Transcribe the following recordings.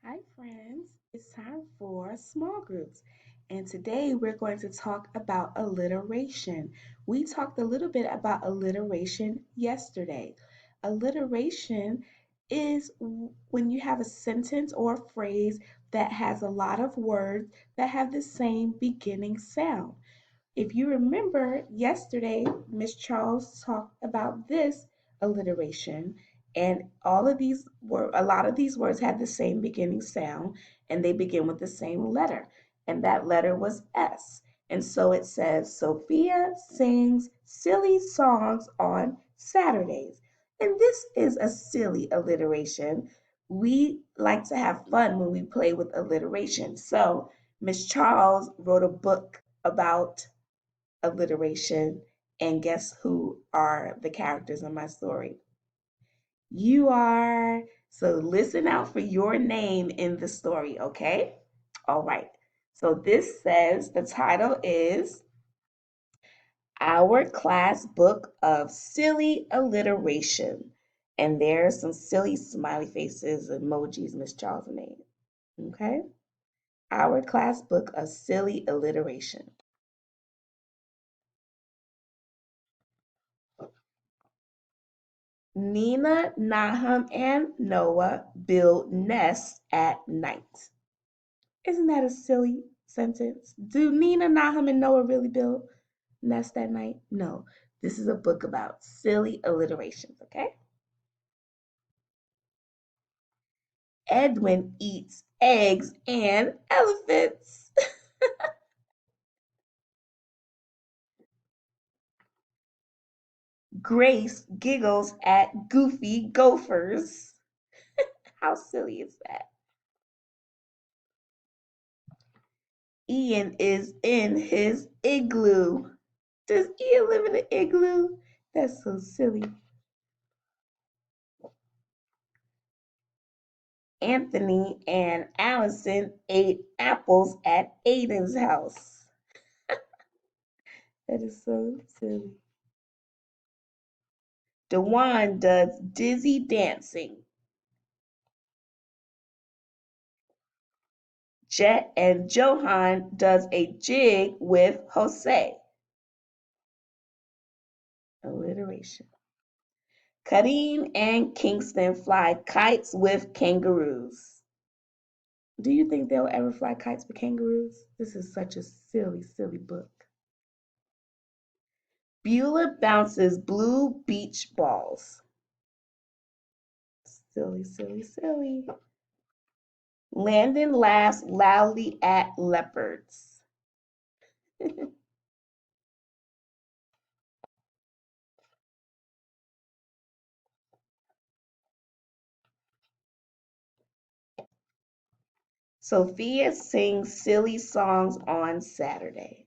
Hi, friends. It's time for small groups. And today we're going to talk about alliteration. We talked a little bit about alliteration yesterday. Alliteration is when you have a sentence or a phrase that has a lot of words that have the same beginning sound. If you remember yesterday, Miss Charles talked about this alliteration, and all of these were a lot of these words had the same beginning sound, and they begin with the same letter, and that letter was S. And so it says, Sophia sings silly songs on Saturdays. And this is a silly alliteration. We like to have fun when we play with alliteration. So Miss Charles wrote a book about alliteration. And guess who are the characters in my story? You are. So listen out for your name in the story, okay? All right. So this says the title is Our Class Book of Silly Alliteration. And there's some silly smiley faces, emojis Miss Charles made. Okay? Our Class Book of Silly Alliteration. Nina, Nahum, and Noah build nests at night. Isn't that a silly sentence? Do Nina, Nahum, and Noah really build nests at night? No. This is a book about silly alliterations, okay? Edwin eats eggs and elephants. Grace giggles at goofy gophers. How silly is that? Ian is in his igloo. Does Ian live in an igloo? That's so silly. Anthony and Allison ate apples at Aiden's house. That is so silly. Dewan does dizzy dancing. Jet and Johan does a jig with Jose. Alliteration. Kareem and Kingston fly kites with kangaroos. Do you think they'll ever fly kites with kangaroos? This is such a silly, silly book. Beulah bounces blue beach balls. Silly, silly, silly. Landon laughs loudly at leopards. Sophia sings silly songs on Saturday.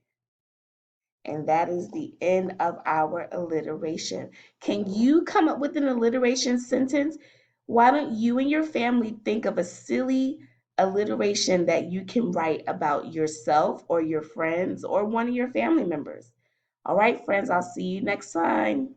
And that is the end of our alliteration. Can you come up with an alliteration sentence? Why don't you and your family think of a silly alliteration that you can write about yourself or your friends or one of your family members? All right, friends, I'll see you next time.